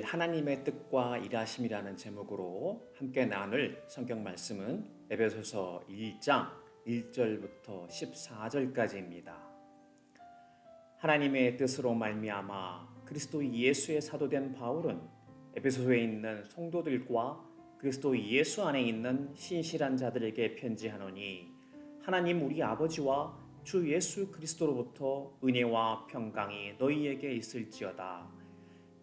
하나님의 뜻과 일하심이라는 제목으로 함께 나눌 성경 말씀은 에베소서 1장 1절부터 14절까지입니다. 하나님의 뜻으로 말미암아 그리스도 예수의 사도된 바울은 에베소서에 있는 성도들과 그리스도 예수 안에 있는 신실한 자들에게 편지하노니 하나님 우리 아버지와 주 예수 그리스도로부터 은혜와 평강이 너희에게 있을지어다.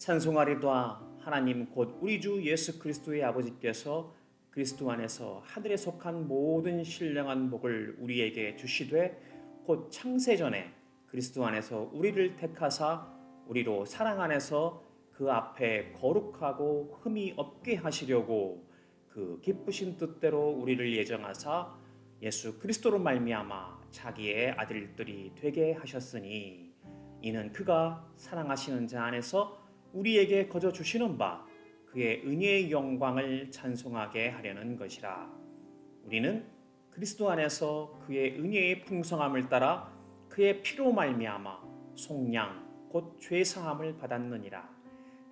찬송하리다. 하나님 곧 우리 주 예수 그리스도의 아버지께서 그리스도 안에서 하늘에 속한 모든 신령한 복을 우리에게 주시되 곧 창세전에 그리스도 안에서 우리를 택하사 우리로 사랑 안에서 그 앞에 거룩하고 흠이 없게 하시려고 그 기쁘신 뜻대로 우리를 예정하사 예수 그리스도로 말미암아 자기의 아들들이 되게 하셨으니 이는 그가 사랑하시는 자 안에서 우리에게 거저 주시는 바 그의 은혜의 영광을 찬송하게 하려는 것이라. 우리는 그리스도 안에서 그의 은혜의 풍성함을 따라 그의 피로 말미암아 속량 곧 죄사함을 받았느니라.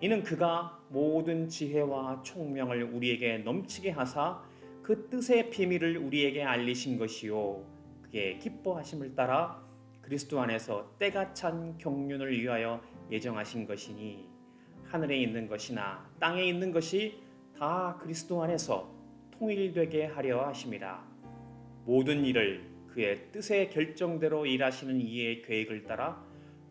이는 그가 모든 지혜와 총명을 우리에게 넘치게 하사 그 뜻의 비밀을 우리에게 알리신 것이요 그의 기뻐하심을 따라 그리스도 안에서 때가 찬 경륜을 위하여 예정하신 것이니 하늘에 있는 것이나 땅에 있는 것이 다 그리스도 안에서 통일되게 하려 하심이라. 모든 일을 그의 뜻의 결정대로 일하시는 이의 계획을 따라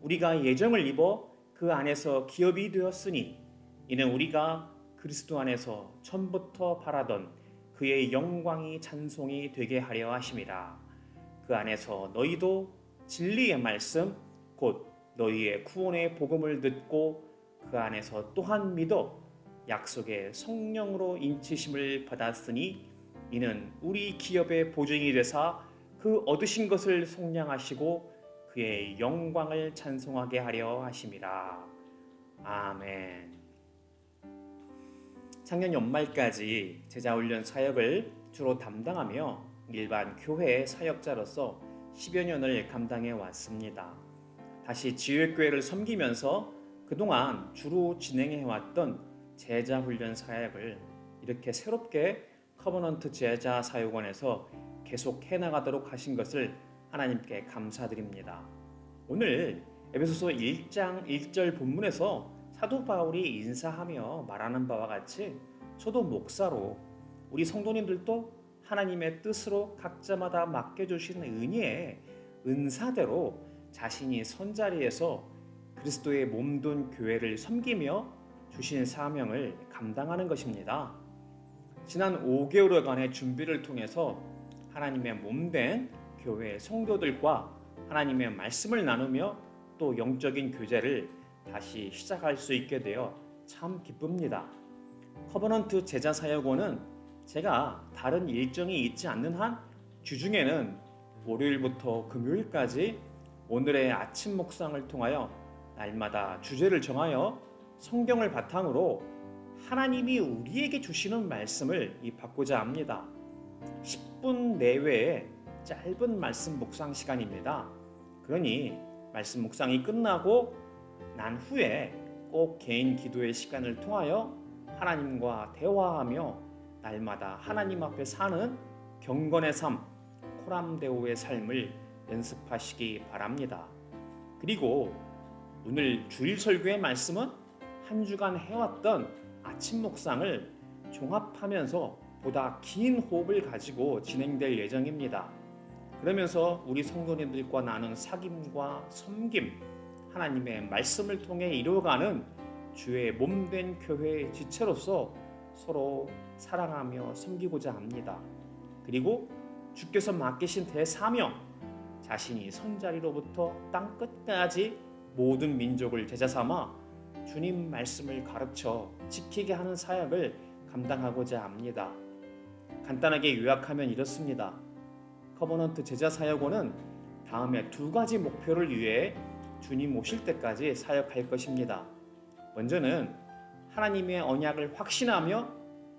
우리가 예정을 입어 그 안에서 기업이 되었으니 이는 우리가 그리스도 안에서 처음부터 바라던 그의 영광이 찬송이 되게 하려 하심이라. 그 안에서 너희도 진리의 말씀 곧 너희의 구원의 복음을 듣고 그 안에서 또한 믿어 약속의 성령으로 인치심을 받았으니 이는 우리 기업의 보증이 되사 그 얻으신 것을 속량하시고 그의 영광을 찬송하게 하려 하심이라. 아멘. 작년 연말까지 제자훈련 사역을 주로 담당하며 일반 교회 사역자로서 10여 년을 감당해 왔습니다. 다시 지역교회를 섬기면서 그동안 주로 진행해왔던 제자훈련 사역을 이렇게 새롭게 커버넌트 제자사역원에서 계속 해나가도록 하신 것을 하나님께 감사드립니다. 오늘 에베소서 1장 1절 본문에서 사도 바울이 인사하며 말하는 바와 같이 저도 목사로 우리 성도님들도 하나님의 뜻으로 각자마다 맡겨주신 은혜의 은사대로 자신이 선자리에서 그리스도의 몸된 교회를 섬기며 주신 사명을 감당하는 것입니다. 지난 5개월간의 준비를 통해서 하나님의 몸된 교회 성도들과 하나님의 말씀을 나누며 또 영적인 교제를 다시 시작할 수 있게 되어 참 기쁩니다. 커버넌트 제자사역원은 제가 다른 일정이 있지 않는 한 주중에는 월요일부터 금요일까지 오늘의 아침 묵상을 통하여 날마다 주제를 정하여 성경을 바탕으로 하나님이 우리에게 주시는 말씀을 받고자 합니다. 10분 내외의 짧은 말씀 묵상 시간입니다. 그러니 말씀 묵상이 끝나고 난 후에 꼭 개인 기도의 시간을 통하여 하나님과 대화하며 날마다 하나님 앞에 사는 경건의 삶, 코람데오의 삶을 연습하시기 바랍니다. 그리고 오늘 주일 설교의 말씀은 한 주간 해왔던 아침 묵상을 종합하면서 보다 긴 호흡을 가지고 진행될 예정입니다. 그러면서 우리 성도님들과 나눈 사귐과 섬김, 하나님의 말씀을 통해 이루어가는 주의 몸된 교회의 지체로서 서로 사랑하며 섬기고자 합니다. 그리고 주께서 맡기신 대사명, 자신이 선자리로부터 땅 끝까지 모든 민족을 제자 삼아 주님 말씀을 가르쳐 지키게 하는 사역을 감당하고자 합니다. 간단하게 요약하면 이렇습니다. 커버넌트 제자사역원은 다음에 2가지 목표를 위해 주님 오실 때까지 사역할 것입니다. 먼저는 하나님의 언약을 확신하며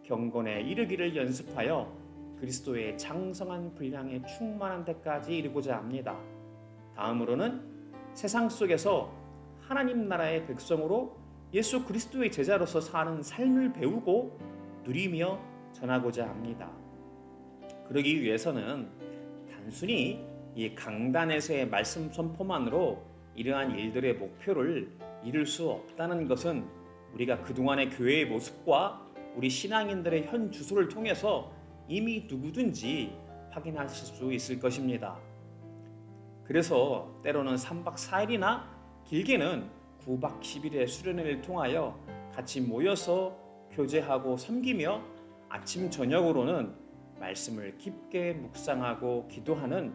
경건에 이르기를 연습하여 그리스도의 장성한 분량에 충만한 데까지 이르고자 합니다. 다음으로는 세상 속에서 하나님 나라의 백성으로 예수 그리스도의 제자로서 사는 삶을 배우고 누리며 전하고자 합니다. 그러기 위해서는 단순히 이 강단에서의 말씀 선포만으로 이러한 일들의 목표를 이룰 수 없다는 것은 우리가 그동안의 교회의 모습과 우리 신앙인들의 현 주소를 통해서 이미 누구든지 확인하실 수 있을 것입니다. 그래서 때로는 3박 4일이나 길게는 9박 10일의 수련회를 통하여 같이 모여서 교제하고 섬기며 아침 저녁으로는 말씀을 깊게 묵상하고 기도하는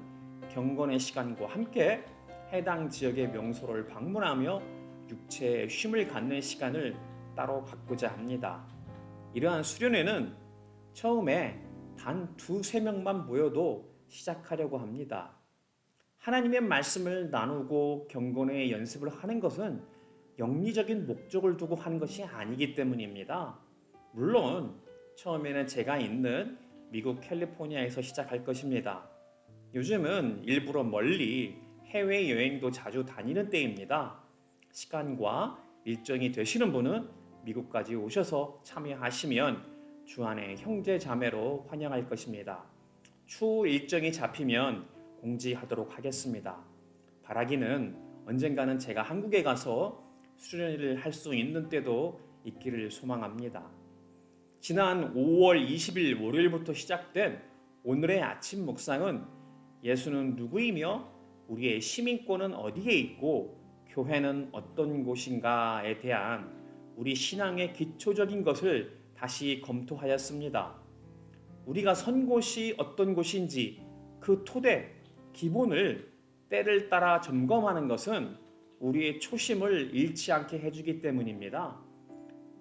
경건의 시간과 함께 해당 지역의 명소를 방문하며 육체의 쉼을 갖는 시간을 따로 갖고자 합니다. 이러한 수련회는 처음에 단 2-3명만 모여도 시작하려고 합니다. 하나님의 말씀을 나누고 경건의 연습을 하는 것은 영리적인 목적을 두고 하는 것이 아니기 때문입니다. 물론 처음에는 제가 있는 미국 캘리포니아에서 시작할 것입니다. 요즘은 일부러 멀리 해외여행도 자주 다니는 때입니다. 시간과 일정이 되시는 분은 미국까지 오셔서 참여하시면 주안의 형제 자매로 환영할 것입니다. 추후 일정이 잡히면 공지하도록 하겠습니다. 바라기는 언젠가는 제가 한국에 가서 수련회를 할 수 있는 때도 있기를 소망합니다. 지난 5월 20일 월요일부터 시작된 오늘의 아침 묵상은 예수는 누구이며 우리의 시민권은 어디에 있고 교회는 어떤 곳인가에 대한 우리 신앙의 기초적인 것을 다시 검토하였습니다. 우리가 선 곳이 어떤 곳인지 그 토대, 기본을 때를 따라 점검하는 것은 우리의 초심을 잃지 않게 해주기 때문입니다.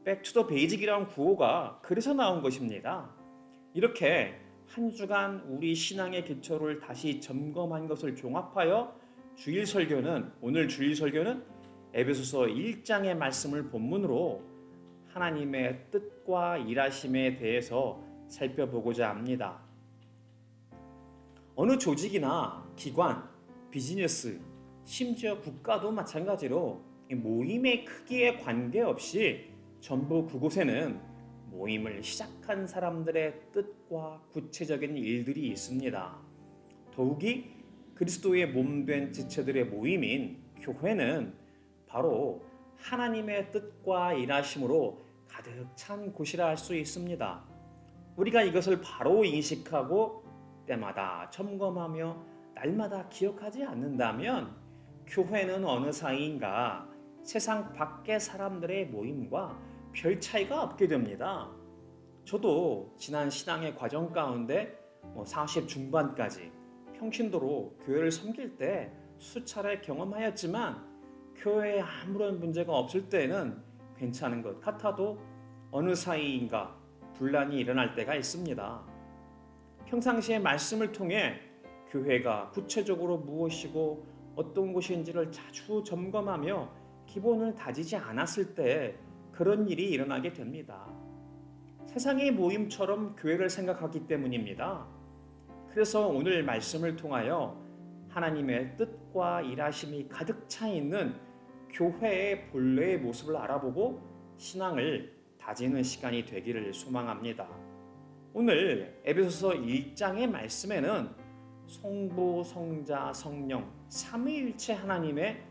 Back to the Basic이라는 구호가 그래서 나온 것입니다. 이렇게 한 주간 우리 신앙의 기초를 다시 점검한 것을 종합하여 오늘 주일 설교는 에베소서 1장의 말씀을 본문으로 하나님의 뜻과 일하심에 대해서 살펴보고자 합니다. 어느 조직이나 기관, 비즈니스, 심지어 국가도 마찬가지로 모임의 크기에 관계없이 전부 그곳에는 모임을 시작한 사람들의 뜻과 구체적인 일들이 있습니다. 더욱이 그리스도의 몸된 지체들의 모임인 교회는 바로 하나님의 뜻과 일하심으로 가득 찬 곳이라 할 수 있습니다. 우리가 이것을 바로 인식하고 때마다 점검하며 날마다 기억하지 않는다면 교회는 어느 사이인가 세상 밖의 사람들의 모임과 별 차이가 없게 됩니다. 저도 지난 신앙의 과정 가운데 40 중반까지 평신도로 교회를 섬길 때 수차례 경험하였지만 교회에 아무런 문제가 없을 때는 괜찮은 것 같아도 어느 사이인가 분란이 일어날 때가 있습니다. 평상시에 말씀을 통해 교회가 구체적으로 무엇이고 어떤 곳인지를 자주 점검하며 기본을 다지지 않았을 때 그런 일이 일어나게 됩니다. 세상의 모임처럼 교회를 생각하기 때문입니다. 그래서 오늘 말씀을 통하여 하나님의 뜻과 일하심이 가득 차 있는 교회의 본래의 모습을 알아보고 신앙을 다지는 시간이 되기를 소망합니다. 오늘 에베소서 1장의 말씀에는 성부, 성자, 성령 삼위일체 하나님의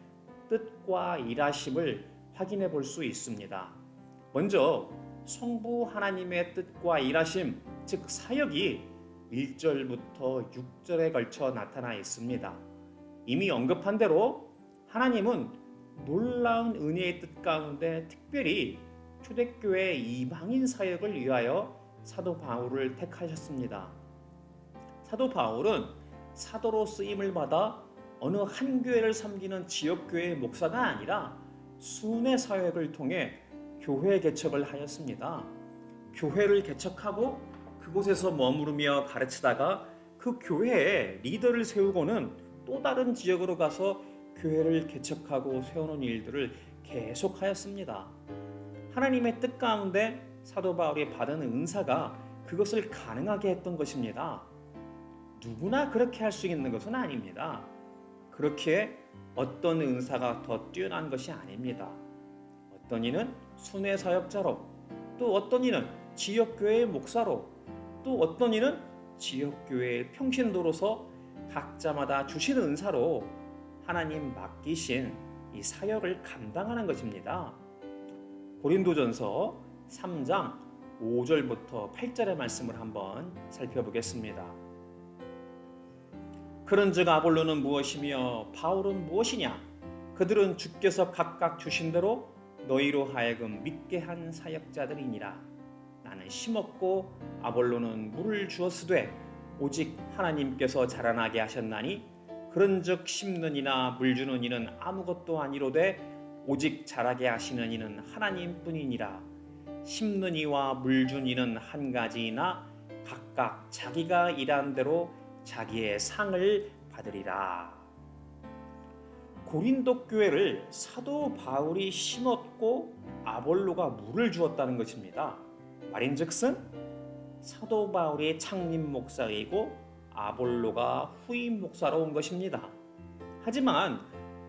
뜻과 일하심을 확인해 볼 수 있습니다. 먼저 성부 하나님의 뜻과 일하심, 즉 사역이 1절부터 6절에 걸쳐 나타나 있습니다. 이미 언급한 대로 하나님은 놀라운 은혜의 뜻 가운데 특별히 초대교회 이방인 사역을 위하여 사도 바울을 택하셨습니다. 사도 바울은 사도로 쓰임을 받아 어느 한 교회를 섬기는 지역교회의 목사가 아니라 순회 사역을 통해 교회 개척을 하였습니다. 교회를 개척하고 그곳에서 머무르며 가르치다가 그 교회에 리더를 세우고는 또 다른 지역으로 가서 교회를 개척하고 세우는 일들을 계속하였습니다. 하나님의 뜻 가운데 사도 바울이 받은 은사가 그것을 가능하게 했던 것입니다. 누구나 그렇게 할 수 있는 것은 아닙니다. 그렇게 어떤 은사가 더 뛰어난 것이 아닙니다. 어떤 이는 순회 사역자로, 또 어떤 이는 지역교회의 목사로, 또 어떤 이는 지역교회의 평신도로서 각자마다 주신 은사로 하나님 맡기신 이 사역을 감당하는 것입니다. 고린도전서 3장 5절부터 8절의 말씀을 한번 살펴보겠습니다. 그런즉 아볼로는 무엇이며 바울은 무엇이냐? 그들은 주께서 각각 주신 대로 너희로 하여금 믿게 한 사역자들이니라. 나는 심었고 아볼로는 물을 주었으되 오직 하나님께서 자라나게 하셨나니 그런즉 심는 이나 물 주는 이는 아무것도 아니로되 오직 자라게 하시는 이는 하나님뿐이니라. 심는 이와 물 주는 이는 한 가지이나 각각 자기가 일한 대로 자기의 상을 받으리라. 고린도 교회를 사도 바울이 심었고 아볼로가 물을 주었다는 것입니다. 말인즉슨 사도 바울이 창립 목사이고 아볼로가 후임 목사로 온 것입니다. 하지만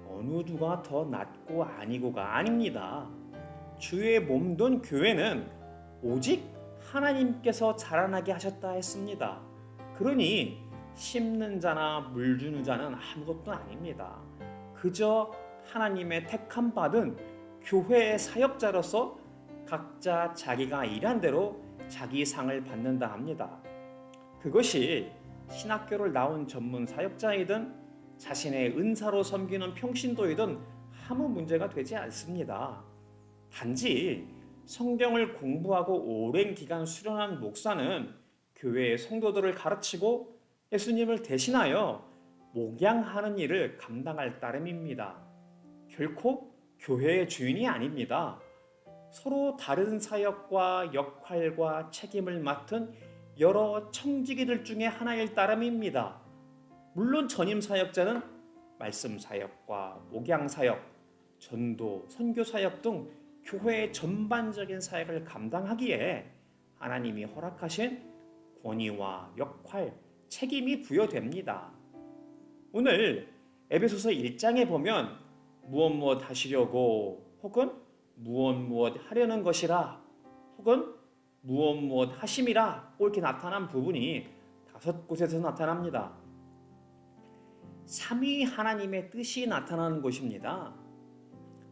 어느 누가 더 낫고 아니고가 아닙니다. 주의 몸된 교회는 오직 하나님께서 자라나게 하셨다 했습니다. 그러니 심는 자나 물 주는 자는 아무것도 아닙니다. 그저 하나님의 택함 받은 교회의 사역자로서 각자 자기가 일한 대로 자기 상을 받는다 합니다. 그것이 신학교를 나온 전문 사역자이든 자신의 은사로 섬기는 평신도이든 아무 문제가 되지 않습니다. 단지 성경을 공부하고 오랜 기간 수련한 목사는 교회의 성도들을 가르치고 예수님을 대신하여 목양하는 일을 감당할 따름입니다. 결코 교회의 주인이 아닙니다. 서로 다른 사역과 역할과 책임을 맡은 여러 청지기들 중에 하나일 따름입니다. 물론 전임 사역자는 말씀 사역과 목양 사역, 전도, 선교 사역 등 교회의 전반적인 사역을 감당하기에 하나님이 허락하신 권위와 역할, 책임이 부여됩니다. 오늘 에베소서 1장에 보면 무엇 하시려고 혹은 무엇 하려는 것이라 혹은 무엇 하심이라 이렇게 나타난 부분이 5곳에서 나타납니다. 삼위 하나님의 뜻이 나타나는 곳입니다.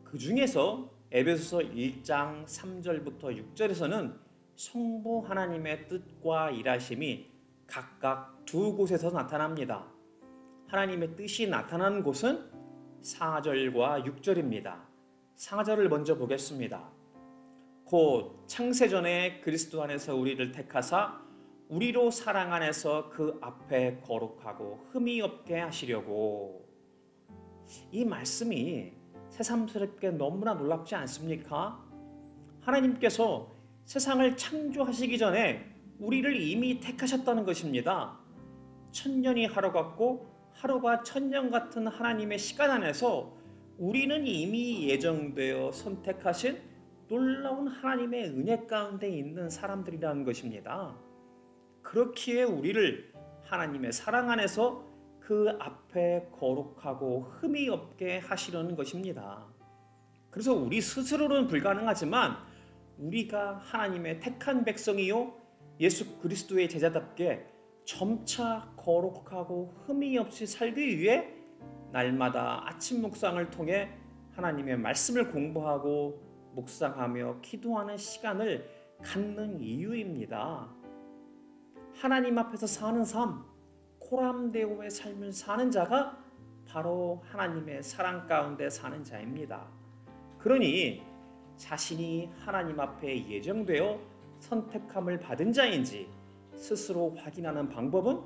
그 중에서 에베소서 1장 3절부터 6절에서는 성부 하나님의 뜻과 일하심이 각각 2곳에서 나타납니다. 하나님의 뜻이 나타나는 곳은 4절과 6절입니다. 4절을 먼저 보겠습니다. 곧 창세전에 그리스도 안에서 우리를 택하사 우리로 사랑 안에서 그 앞에 거룩하고 흠이 없게 하시려고. 이 말씀이 새삼스럽게 너무나 놀랍지 않습니까? 하나님께서 세상을 창조하시기 전에 우리를 이미 택하셨다는 것입니다. 천년이 하루 같고 하루가 천년 같은 하나님의 시간 안에서 우리는 이미 예정되어 선택하신 놀라운 하나님의 은혜 가운데 있는 사람들이라는 것입니다. 그렇기에 우리를 하나님의 사랑 안에서 그 앞에 거룩하고 흠이 없게 하시려는 것입니다. 그래서 우리 스스로는 불가능하지만 우리가 하나님의 택한 백성이요 예수 그리스도의 제자답게 점차 거룩하고 흠이 없이 살기 위해 날마다 아침 묵상을 통해 하나님의 말씀을 공부하고 묵상하며 기도하는 시간을 갖는 이유입니다. 하나님 앞에서 사는 삶, 코람데오의 삶을 사는 자가 바로 하나님의 사랑 가운데 사는 자입니다. 그러니 자신이 하나님 앞에 예정되어 선택함을 받은 자인지 스스로 확인하는 방법은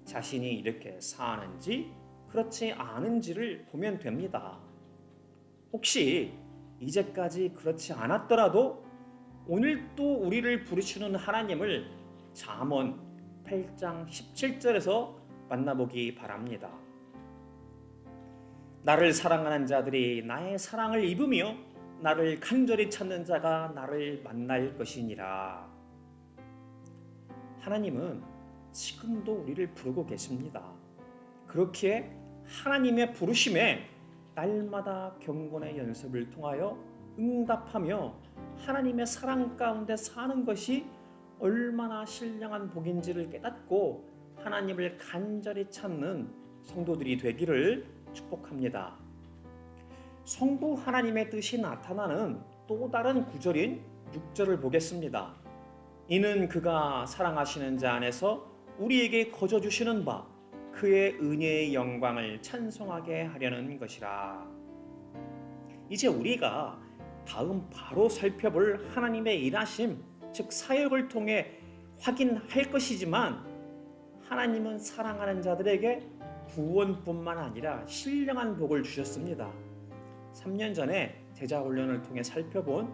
자신이 이렇게 사는지 그렇지 않은지를 보면 됩니다. 혹시 이제까지 그렇지 않았더라도 오늘 또 우리를 부르시는 하나님을 잠언 8장 17절에서 만나보기 바랍니다. 나를 사랑하는 자들이 나의 사랑을 입으며 나를 간절히 찾는 자가 나를 만날 것이니라. 하나님은 지금도 우리를 부르고 계십니다. 그렇기에 하나님의 부르심에 날마다 경건의 연습을 통하여 응답하며 하나님의 사랑 가운데 사는 것이 얼마나 신령한 복인지를 깨닫고 하나님을 간절히 찾는 성도들이 되기를 축복합니다. 성부 하나님의 뜻이 나타나는 또 다른 구절인 6절을 보겠습니다. 이는 그가 사랑하시는 자 안에서 우리에게 거저 주시는 바 그의 은혜의 영광을 찬송하게 하려는 것이라. 이제 우리가 다음 바로 살펴볼 하나님의 일하심, 즉 사역을 통해 확인할 것이지만 하나님은 사랑하는 자들에게 구원뿐만 아니라 신령한 복을 주셨습니다. 3년 전에 제자 훈련을 통해 살펴본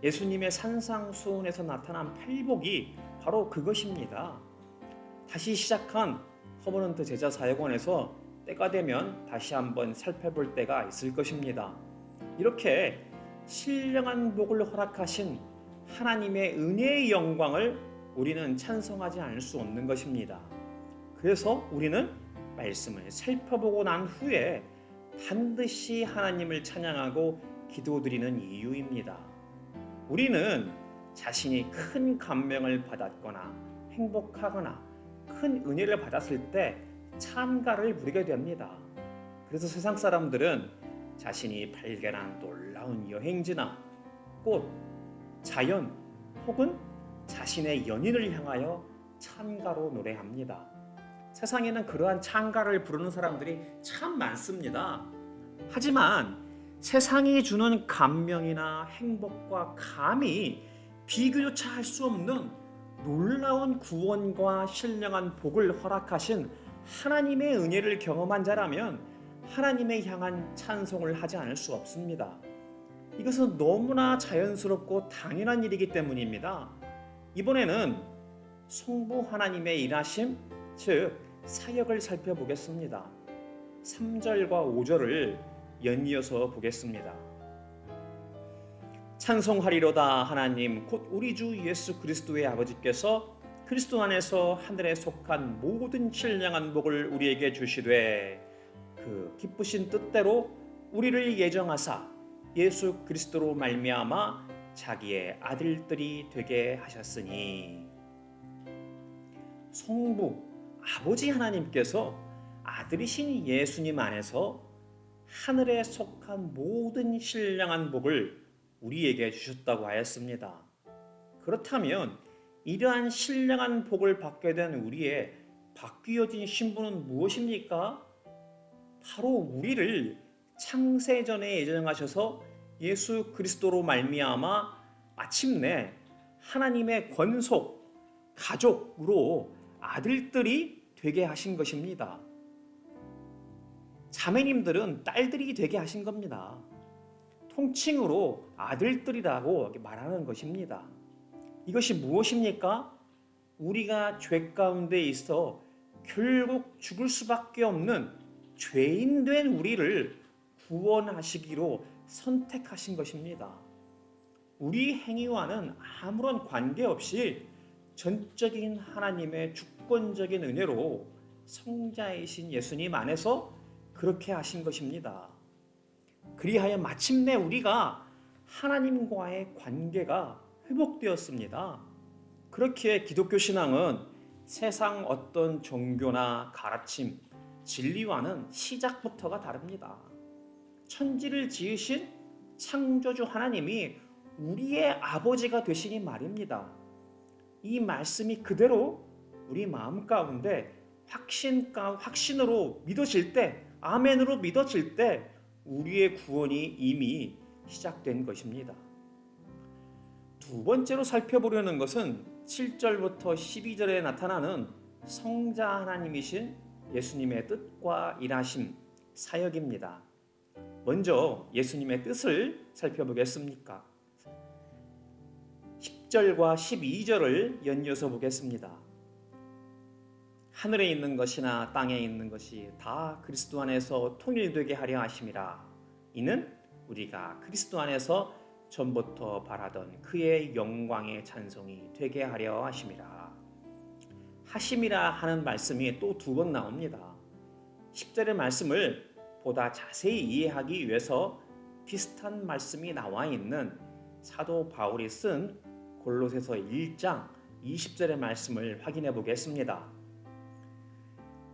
예수님의 산상수훈에서 나타난 팔복이 바로 그것입니다. 다시 시작한 커버넌트 제자 사역원에서 때가 되면 다시 한번 살펴볼 때가 있을 것입니다. 이렇게 신령한 복을 허락하신 하나님의 은혜의 영광을 우리는 찬송하지 않을 수 없는 것입니다. 그래서 우리는 말씀을 살펴보고 난 후에 반드시 하나님을 찬양하고 기도드리는 이유입니다. 우리는 자신이 큰 감명을 받았거나 행복하거나 큰 은혜를 받았을 때 찬가를 부리게 됩니다. 그래서 세상 사람들은 자신이 발견한 놀라운 여행지나 꽃, 자연 혹은 자신의 연인을 향하여 찬가로 노래합니다. 세상에는 그러한 찬가를 부르는 사람들이 참 많습니다. 하지만 세상이 주는 감명이나 행복과 감히 비교조차 할 수 없는 놀라운 구원과 신령한 복을 허락하신 하나님의 은혜를 경험한 자라면 하나님에 향한 찬송을 하지 않을 수 없습니다. 이것은 너무나 자연스럽고 당연한 일이기 때문입니다. 이번에는 성부 하나님의 일하심, 즉 사역을 살펴보겠습니다. 3절과 5절을 연이어서 보겠습니다. 찬송하리로다 하나님 곧 우리 주 예수 그리스도의 아버지께서 그리스도 안에서 하늘에 속한 모든 신령한 복을 우리에게 주시되 그 기쁘신 뜻대로 우리를 예정하사 예수 그리스도로 말미암아 자기의 아들들이 되게 하셨으니. 성부 아버지 하나님께서 아들이신 예수님 안에서 하늘에 속한 모든 신령한 복을 우리에게 주셨다고 하였습니다. 그렇다면 이러한 신령한 복을 받게 된 우리의 바뀌어진 신분은 무엇입니까? 바로 우리를 창세전에 예정하셔서 예수 그리스도로 말미암아 마침내 하나님의 권속, 가족으로 아들들이 되게 하신 것입니다. 자매님들은 딸들이 되게 하신 겁니다. 통칭으로 아들들이라고 말하는 것입니다. 이것이 무엇입니까? 우리가 죄 가운데 있어 결국 죽을 수밖에 없는 죄인 된 우리를 구원하시기로 선택하신 것입니다. 우리 행위와는 아무런 관계없이 전적인 하나님의 주권적인 은혜로 성자이신 예수님 안에서 그렇게 하신 것입니다. 그리하여 마침내 우리가 하나님과의 관계가 회복되었습니다. 그렇기에 기독교 신앙은 세상 어떤 종교나 가르침, 진리와는 시작부터가 다릅니다. 천지를 지으신 창조주 하나님이 우리의 아버지가 되시니 말입니다. 이 말씀이 그대로 우리 마음 가운데 확신으로 믿어질 때, 아멘으로 믿어질 때 우리의 구원이 이미 시작된 것입니다. 두 번째로 살펴보려는 것은 7절부터 12절에 나타나는 성자 하나님이신 예수님의 뜻과 일하심, 사역입니다. 먼저 예수님의 뜻을 살펴보겠습니까? 10절과 12절을 연이어서 보겠습니다. 하늘에 있는 것이나 땅에 있는 것이 다 그리스도 안에서 통일되게 하려 하심이라. 이는 우리가 그리스도 안에서 전부터 바라던 그의 영광의 찬송이 되게 하려 하심이라. 하심이라 하는 말씀이 또 두 번 나옵니다. 10절의 말씀을 보다 자세히 이해하기 위해서 비슷한 말씀이 나와 있는 사도 바울이 쓴 골로새서 1장 20절의 말씀을 확인해 보겠습니다.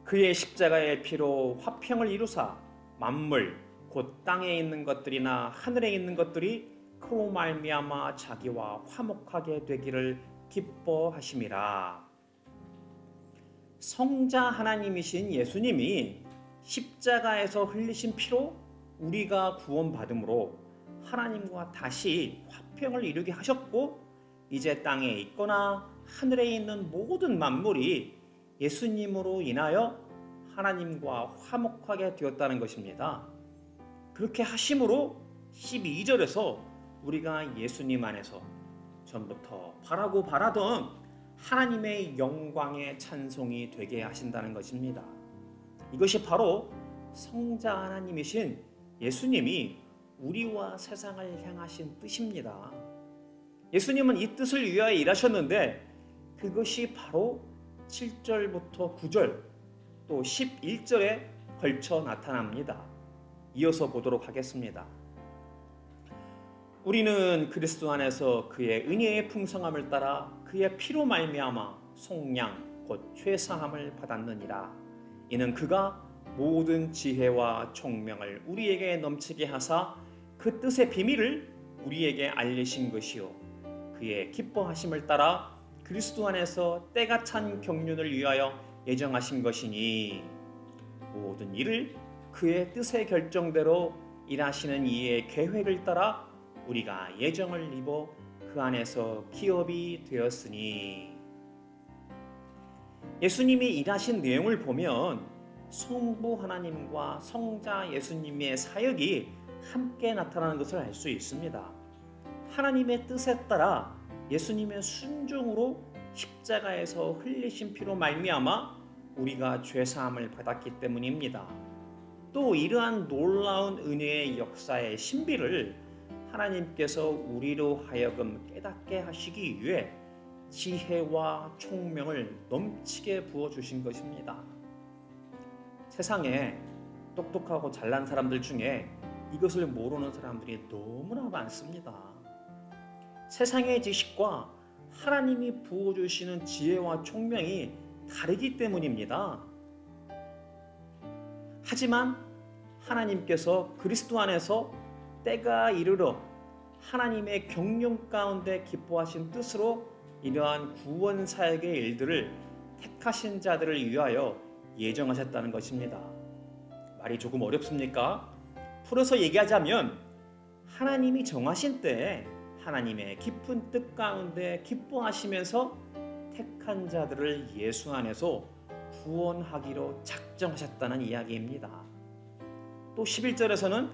그의 십자가의 피로 화평을 이루사 만물 곧 땅에 있는 것들이나 하늘에 있는 것들이 그로 말미암아 자기와 화목하게 되기를 기뻐하심이라. 성자 하나님이신 예수님이 십자가에서 흘리신 피로 우리가 구원받음으로 하나님과 다시 화평을 이루게 하셨고, 이제 땅에 있거나 하늘에 있는 모든 만물이 예수님으로 인하여 하나님과 화목하게 되었다는 것입니다. 그렇게 하심으로 12절에서 우리가 예수님 안에서 전부터 바라고 바라던 하나님의 영광의 찬송이 되게 하신다는 것입니다. 이것이 바로 성자 하나님이신 예수님이 우리와 세상을 향하신 뜻입니다. 예수님은 이 뜻을 위하여 일하셨는데 그것이 바로 7절부터 9절 또 11절에 걸쳐 나타납니다. 이어서 보도록 하겠습니다. 우리는 그리스도 안에서 그의 은혜의 풍성함을 따라 그의 피로 말미암아 속량 곧 죄사함을 받았느니라. 이는 그가 모든 지혜와 총명을 우리에게 넘치게 하사 그 뜻의 비밀을 우리에게 알리신 것이요 그의 기뻐하심을 따라 그리스도 안에서 때가 찬 경륜을 위하여 예정하신 것이니, 모든 일을 그의 뜻의 결정대로 일하시는 이의 계획을 따라 우리가 예정을 입어 그 안에서 기업이 되었으니. 예수님이 일하신 내용을 보면 성부 하나님과 성자 예수님의 사역이 함께 나타나는 것을 알 수 있습니다. 하나님의 뜻에 따라 예수님의 순종으로 십자가에서 흘리신 피로 말미암아 우리가 죄사함을 받았기 때문입니다. 또 이러한 놀라운 은혜의 역사의 신비를 하나님께서 우리로 하여금 깨닫게 하시기 위해 지혜와 총명을 넘치게 부어주신 것입니다. 세상에 똑똑하고 잘난 사람들 중에 이것을 모르는 사람들이 너무나 많습니다. 세상의 지식과 하나님이 부어주시는 지혜와 총명이 다르기 때문입니다. 하지만 하나님께서 그리스도 안에서 때가 이르러 하나님의 경륜 가운데 기뻐하신 뜻으로 이러한 구원 사역의 일들을 택하신 자들을 위하여 예정하셨다는 것입니다. 말이 조금 어렵습니까? 풀어서 얘기하자면 하나님이 정하신 때에 하나님의 깊은 뜻 가운데 기뻐하시면서 택한 자들을 예수 안에서 구원하기로 작정하셨다는 이야기입니다. 또 11절에서는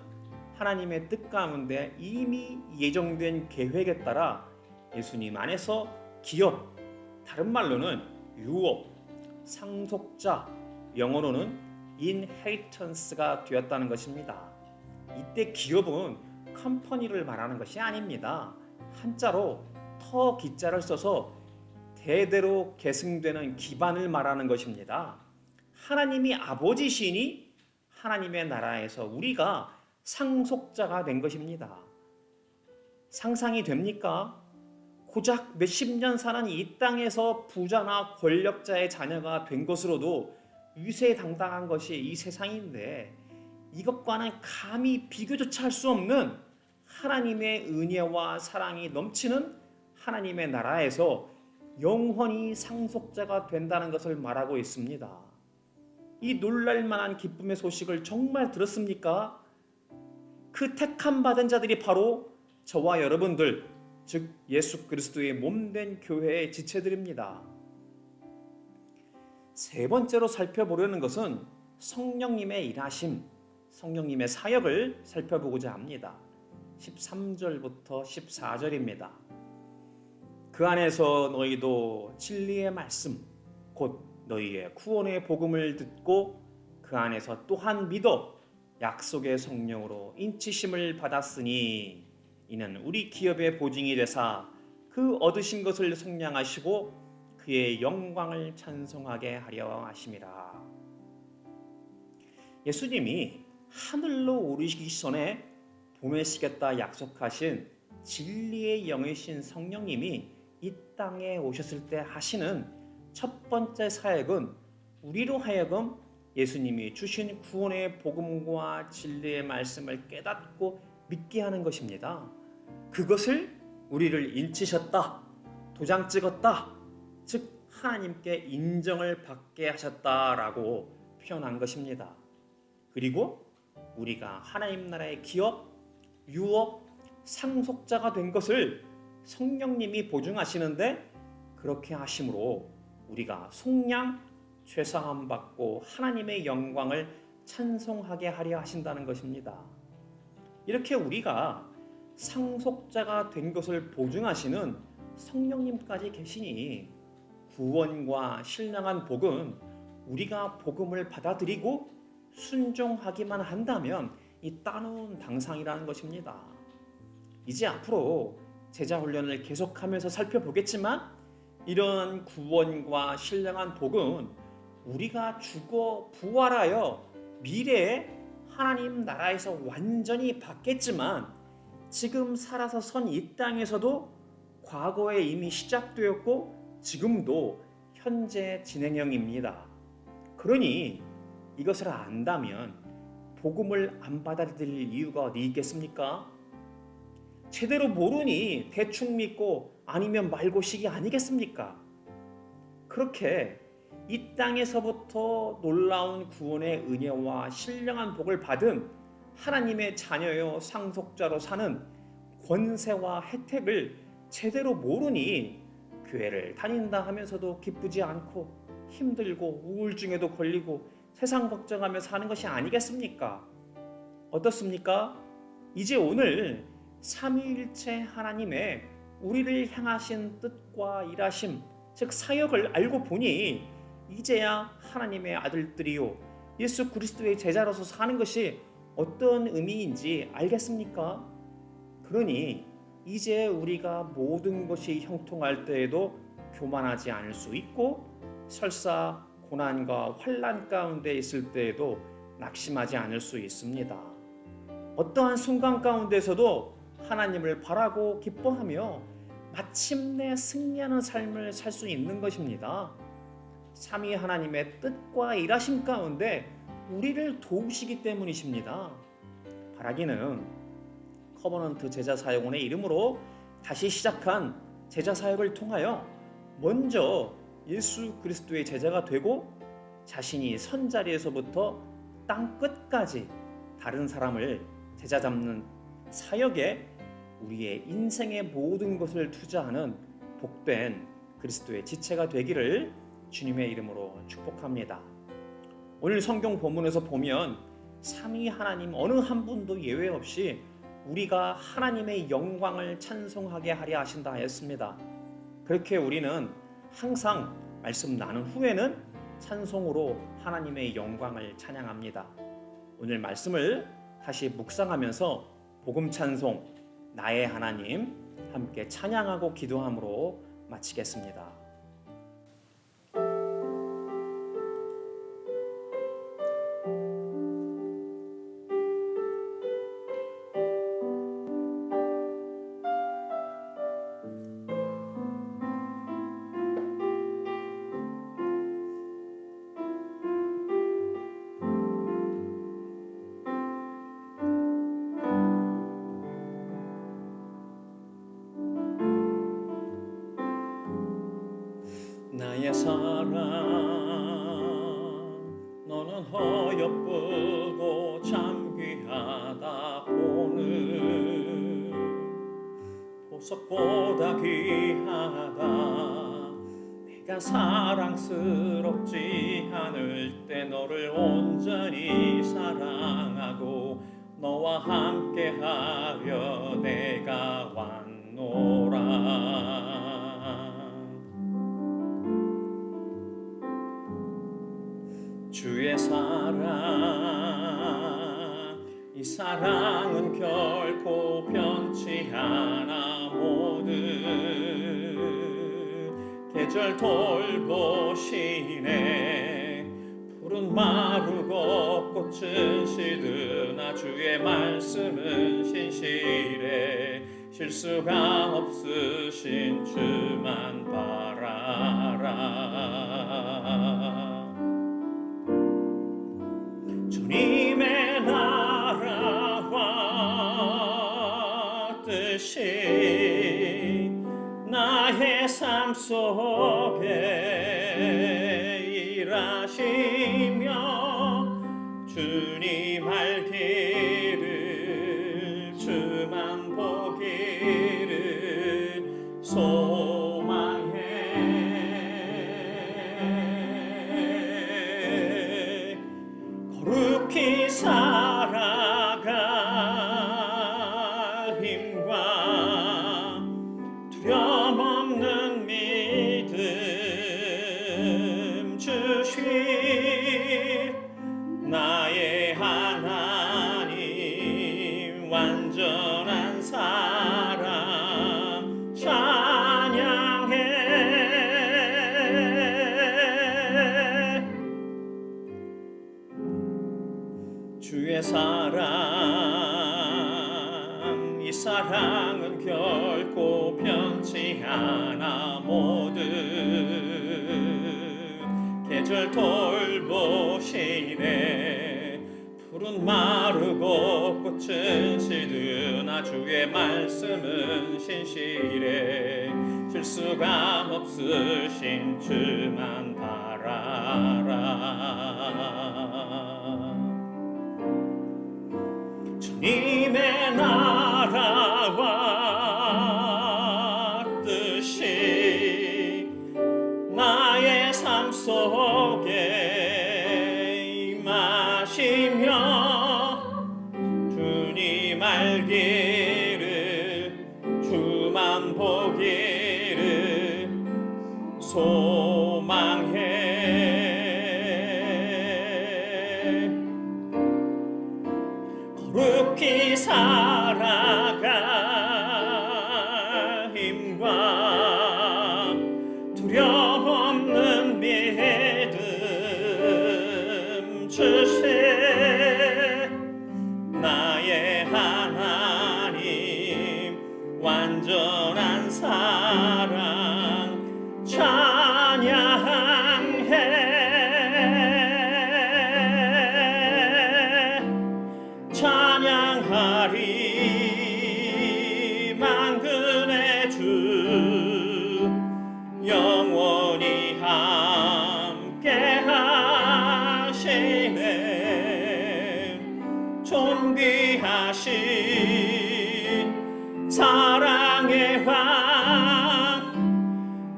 하나님의 뜻 가운데 이미 예정된 계획에 따라 예수님 안에서 기업, 다른 말로는 유업, 상속자, 영어로는 inheritance가 되었다는 것입니다. 이때 기업은 컴퍼니를 말하는 것이 아닙니다. 한자로 터 기자를 써서 대대로 계승되는 기반을 말하는 것입니다. 하나님이 아버지시니 하나님의 나라에서 우리가 상속자가 된 것입니다. 상상이 됩니까? 고작 몇십 년 사는 이 땅에서 부자나 권력자의 자녀가 된 것으로도 위세당당한 것이 이 세상인데, 이것과는 감히 비교조차 할 수 없는 하나님의 은혜와 사랑이 넘치는 하나님의 나라에서 영원히 상속자가 된다는 것을 말하고 있습니다. 이 놀랄만한 기쁨의 소식을 정말 들었습니까? 그 택함 받은 자들이 바로 저와 여러분들, 즉 예수 그리스도의 몸된 교회의 지체들입니다. 세 번째로 살펴보려는 것은 성령님의 일하심, 성령님의 사역을 살펴보고자 합니다. 13절부터 14절입니다. 그 안에서 너희도 진리의 말씀, 곧 너희의 구원의 복음을 듣고 그 안에서 또한 믿어 약속의 성령으로 인치심을 받았으니, 이는 우리 기업의 보증이 되사 그 얻으신 것을 속량하시고 그의 영광을 찬송하게 하려 하심이라. 예수님이 하늘로 오르시기 전에 보내시겠다 약속하신 진리의 영이신 성령님이 이 땅에 오셨을 때 하시는 첫 번째 사역은 우리로 하여금 예수님이 주신 구원의 복음과 진리의 말씀을 깨닫고 믿게 하는 것입니다. 그것을 우리를 인치셨다, 도장 찍었다, 즉 하나님께 인정을 받게 하셨다라고 표현한 것입니다. 그리고 우리가 하나님 나라의 기업, 유업, 상속자가 된 것을 성령님이 보증하시는데, 그렇게 하심으로 우리가 속량 죄사함 받고 하나님의 영광을 찬송하게 하려 하신다는 것입니다. 이렇게 우리가 상속자가 된 것을 보증하시는 성령님까지 계시니 구원과 신령한 복은 우리가 복음을 받아들이고 순종하기만 한다면 이 따놓은 당상이라는 것입니다. 이제 앞으로 제자 훈련을 계속하면서 살펴보겠지만, 이런 구원과 신령한 복은 우리가 죽어 부활하여 미래에 하나님 나라에서 완전히 받겠지만, 지금 살아서 선 이 땅에서도 과거에 이미 시작되었고 지금도 현재 진행형입니다. 그러니 이것을 안다면 복음을 안 받아들일 이유가 어디 있겠습니까? 제대로 모르니 대충 믿고 아니면 말고식이 아니겠습니까? 그렇게 이 땅에서부터 놀라운 구원의 은혜와 신령한 복을 받은 하나님의 자녀여 상속자로 사는 권세와 혜택을 제대로 모르니 교회를 다닌다 하면서도 기쁘지 않고 힘들고 우울증에도 걸리고 세상 걱정하며 사는 것이 아니겠습니까? 어떻습니까? 이제 오늘 삼위일체 하나님의 우리를 향하신 뜻과 일하심, 즉 사역을 알고 보니 이제야 하나님의 아들들이요 예수 그리스도의 제자로서 사는 것이 어떤 의미인지 알겠습니까? 그러니 이제 우리가 모든 것이 형통할 때에도 교만하지 않을 수 있고, 설사 고난과 환난 가운데 있을 때에도 낙심하지 않을 수 있습니다. 어떠한 순간 가운데서도 하나님을 바라고 기뻐하며 마침내 승리하는 삶을 살 수 있는 것입니다. 삼위 하나님의 뜻과 일하심 가운데 우리를 도우시기 때문이십니다. 바라기는 커버넌트 제자사역원의 이름으로 다시 시작한 제자사역을 통하여 먼저 예수 그리스도의 제자가 되고, 자신이 선자리에서부터 땅 끝까지 다른 사람을 제자 잡는 사역에 우리의 인생의 모든 것을 투자하는 복된 그리스도의 지체가 되기를 주님의 이름으로 축복합니다. 오늘 성경 본문에서 보면 삼위 하나님 어느 한 분도 예외 없이 우리가 하나님의 영광을 찬송하게 하려 하신다 하였습니다. 그렇게 우리는 항상 말씀 나눈 후에는 찬송으로 하나님의 영광을 찬양합니다. 오늘 말씀을 다시 묵상하면서 복음 찬송 나의 하나님 함께 찬양하고 기도함으로 마치겠습니다. 나의 사랑 너는 허옇고 참 귀하다. 오늘 보석보다 귀하다. 내가 사랑스럽지 않을 때 너를 온전히 사랑하고 너와 함께하려 내가 왔노라. 주의 사랑, 이 사랑은 결코 변치 않아. 모든 계절 돌보시네. 푸른 마르고 꽃 꽃은 시드나 주의 말씀은 신실해 실수가 없으신 주만 바라라. 주님의 나라와 뜻이 나의 삶 속에 일하시며 주님 할 길을 주만 보기를 소망해 거룩히 살아갈 힘과 두려움 없는 믿음 주실 나의 하나님 완전한 사랑 찬양해 주의 사랑 이 사랑은 결코 변치 않아 모든 계절 돌보시네 푸른 마르고 꽃은 시드나 주의 말씀은 신실해 실수가 없으신 주만 바라라. 주님의 나라와 뜻이 나의 삶 속에 임하시며 주님 알기를 주만 보기를 소망해 거룩히 살아갈 힘과 두려움 없는 믿음 주세 나의 하나님 완전한 사랑 찬양해 찬양하리 만군의 주 영원히 함께 하시네 존귀하신 사랑의 왕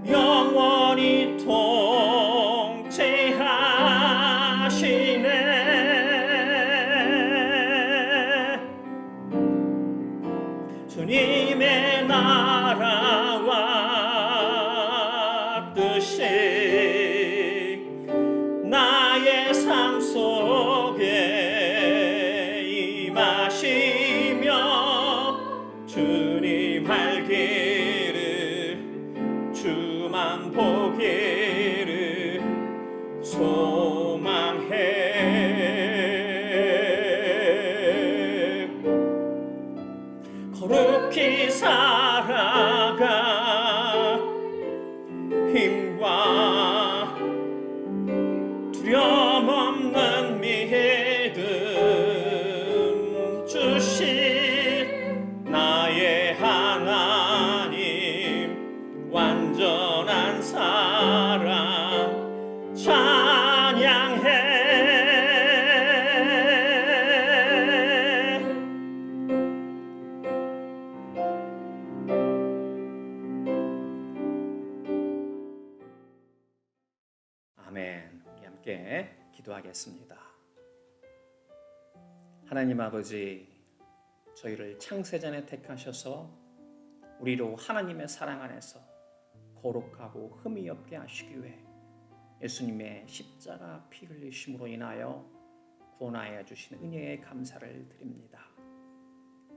영원히 통치하시네 주님의 나라와 뜻이 나의 삶 속에 임하시며 주님 할 길을 주만 보기를 소망해 거룩히 살아가 힘과 두려움 없는 믿음 주신 나의 하나님 완전한 사랑 찬양해 아멘. 우리 함께 기도하겠습니다. 하나님 아버지, 저희를 창세전에 택하셔서 우리로 하나님의 사랑 안에서 거룩하고 흠이 없게 하시기 위해 예수님의 십자가 피 흘리심으로 인하여 구원하여 주신 은혜에 감사를 드립니다.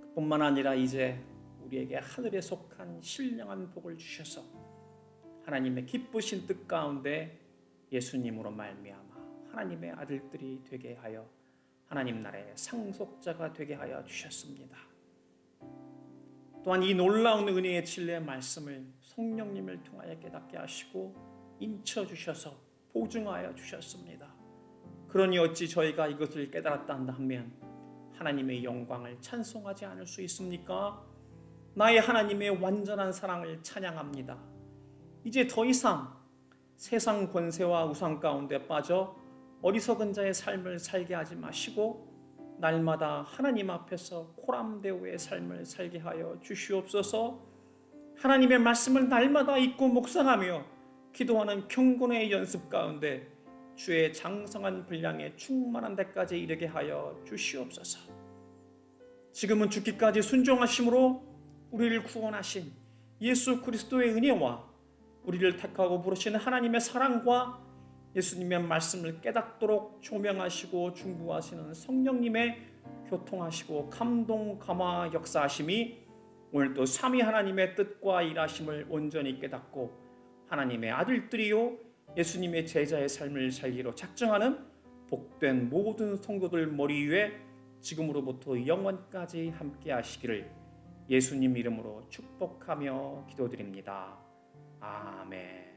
그뿐만 아니라 이제 우리에게 하늘에 속한 신령한 복을 주셔서 하나님의 기쁘신 뜻 가운데 예수님으로 말미암아 하나님의 아들들이 되게 하여 하나님 나라의 상속자가 되게 하여 주셨습니다. 또한 이 놀라운 은혜의 진리의 말씀을 성령님을 통하여 깨닫게 하시고 인쳐 주셔서 보증하여 주셨습니다. 그러니 어찌 저희가 이것을 깨달았다 한다 하면 하나님의 영광을 찬송하지 않을 수 있습니까? 나의 하나님의 완전한 사랑을 찬양합니다. 이제 더 이상 세상 권세와 우상 가운데 빠져 어리석은 자의 삶을 살게 하지 마시고 날마다 하나님 앞에서 코람데오의 삶을 살게 하여 주시옵소서. 하나님의 말씀을 날마다 읽고 묵상하며 기도하는 경건의 연습 가운데 주의 장성한 분량에 충만한 데까지 이르게 하여 주시옵소서. 지금은 죽기까지 순종하심으로 우리를 구원하신 예수 그리스도의 은혜와 우리를 택하고 부르시는 하나님의 사랑과 예수님의 말씀을 깨닫도록 조명하시고 중보하시는 성령님의 교통하시고 감동 감화 역사하심이 오늘도 삼위 하나님의 뜻과 일하심을 온전히 깨닫고 하나님의 아들들이요 예수님의 제자의 삶을 살기로 작정하는 복된 모든 성도들 머리 위에 지금으로부터 영원까지 함께 하시기를 예수님 이름으로 축복하며 기도드립니다. 아멘.